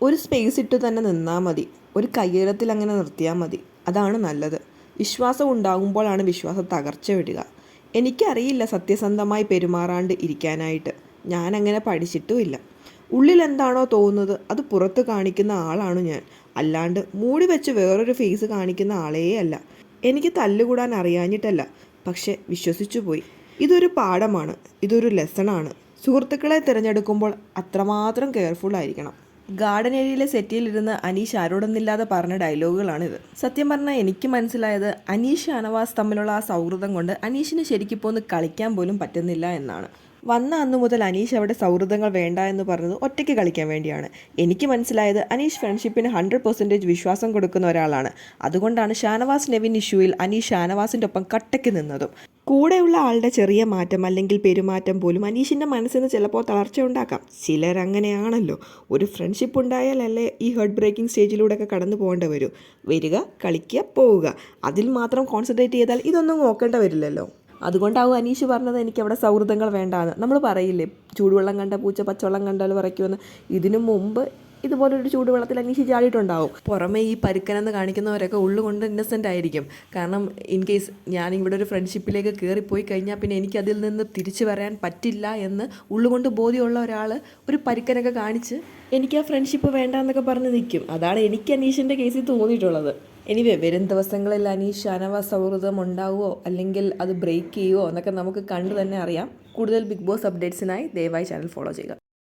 ഒരു സ്പേസ് ഇട്ട് തന്നെ നിന്നാൽ മതി, ഒരു കയ്യേലത്തിൽ അങ്ങനെ നിർത്തിയാൽ മതി. അതാണ് നല്ലത്. വിശ്വാസം ഉണ്ടാകുമ്പോഴാണ് വിശ്വാസം തകർച്ച വരിക. എനിക്കറിയില്ല സത്യസന്ധമായി പെരുമാറാണ്ട് ഇരിക്കാനായിട്ട്. ഞാനങ്ങനെ പഠിച്ചിട്ടുമില്ല. ഉള്ളിൽ എന്താണോ തോന്നുന്നത് അത് പുറത്ത് കാണിക്കുന്ന ആളാണ് ഞാൻ. അല്ലാണ്ട് മൂടി വെച്ച് വേറൊരു ഫേസ് കാണിക്കുന്ന ആളേ അല്ല. എനിക്ക് തല്ലുകൂടാൻ അറിയാഞ്ഞിട്ടല്ല, പക്ഷെ വിശ്വസിച്ചു പോയി. ഇതൊരു പാഠമാണ്, ഇതൊരു ലെസണാണ്. സുഹൃത്തുക്കളെ തിരഞ്ഞെടുക്കുമ്പോൾ അത്രമാത്രം കെയർഫുൾ ആയിരിക്കണം. ഗാർഡൻ ഏരിയയിലെ സെറ്റിലിരുന്ന് അനീഷ് ആരോടൊന്നില്ലാതെ പറഞ്ഞ ഡയലോഗുകളാണിത്. സത്യം പറഞ്ഞാൽ എനിക്ക് മനസ്സിലായത് അനീഷ് ഷാനവാസ് തമ്മിലുള്ള ആ സൗഹൃദം കൊണ്ട് അനീഷിന് ശരിക്കും ഒന്ന് കളിക്കാൻ പോലും പറ്റുന്നില്ല എന്നാണ്. വന്ന അന്നു മുതൽ അനീഷ് അവിടെ സൗഹൃദങ്ങൾ വേണ്ട എന്ന് പറഞ്ഞത് ഒറ്റയ്ക്ക് കളിക്കാൻ വേണ്ടിയാണ്. എനിക്ക് മനസ്സിലായത് അനീഷ് ഫ്രണ്ട്ഷിപ്പിന് 100% വിശ്വാസം കൊടുക്കുന്ന ഒരാളാണ്. അതുകൊണ്ടാണ് ഷാനവാസ് നെവിൻ ഇഷ്യൂവിൽ അനീഷ് ഷാനവാസിൻ്റെ ഒപ്പം കട്ടയ്ക്ക് നിന്നതും. കൂടെയുള്ള ആളുടെ ചെറിയ മാറ്റം അല്ലെങ്കിൽ പെരുമാറ്റം പോലും അനീഷിൻ്റെ മനസ്സിന് ചിലപ്പോൾ തളർച്ച ഉണ്ടാക്കാം. ചിലരങ്ങനെയാണല്ലോ. ഒരു ഫ്രണ്ട്ഷിപ്പ് ഉണ്ടായാലല്ലേ ഈ ഹേർട്ട് ബ്രേക്കിംഗ് സ്റ്റേജിലൂടെയൊക്കെ കടന്നു പോകേണ്ടി വരൂ. വരിക, കളിക്കുക, പോവുക. അതിൽ മാത്രം കോൺസെൻട്രേറ്റ് ചെയ്താൽ ഇതൊന്നും നോക്കേണ്ട വരില്ലല്ലോ. അതുകൊണ്ടാവും അനീഷ് പറഞ്ഞത് എനിക്കവിടെ സൗഹൃദങ്ങൾ വേണ്ടാന്ന്. നമ്മൾ പറയില്ലേ, ചൂടുവെള്ളം കണ്ട പൂച്ച പച്ചവെള്ളം കണ്ടാൽ പറയ്ക്കുമെന്ന്. ഇതിനു മുമ്പ് ഇതുപോലൊരു ചൂടുവെള്ളത്തിൽ അനീഷ് ചാടിയിട്ടുണ്ടാവും. പുറമെ ഈ പരുക്കനെന്ന് കാണിക്കുന്നവരൊക്കെ ഉള്ളുകൊണ്ട് ഇന്നസെൻ്റ് ആയിരിക്കും. കാരണം ഇൻ കേസ് ഞാൻ ഇവിടെ ഒരു ഫ്രണ്ട്ഷിപ്പിലേക്ക് കയറിപ്പോയി കഴിഞ്ഞാൽ പിന്നെ എനിക്കതിൽ നിന്ന് തിരിച്ചു വരാൻ പറ്റില്ല എന്ന് ഉള്ളുകൊണ്ട് ബോധ്യമുള്ള ഒരാൾ ഒരു പരുക്കനൊക്കെ കാണിച്ച് എനിക്ക് ആ ഫ്രണ്ട്ഷിപ്പ് വേണ്ട എന്നൊക്കെ പറഞ്ഞ് നിൽക്കും. അതാണ് എനിക്ക് അനീഷിൻ്റെ കേസിൽ തോന്നിയിട്ടുള്ളത്. എനിവേ, വരും ദിവസങ്ങളിൽ അനീഷ് ഷാനവാസ് സൗഹൃദം ഉണ്ടാവുമോ അല്ലെങ്കിൽ അത് ബ്രേക്ക് ചെയ്യുമോ എന്നൊക്കെ നമുക്ക് കണ്ടു തന്നെ അറിയാം. കൂടുതൽ ബിഗ് ബോസ് അപ്ഡേറ്റ്സിനായി ദയവായി ചാനൽ ഫോളോ ചെയ്യുക.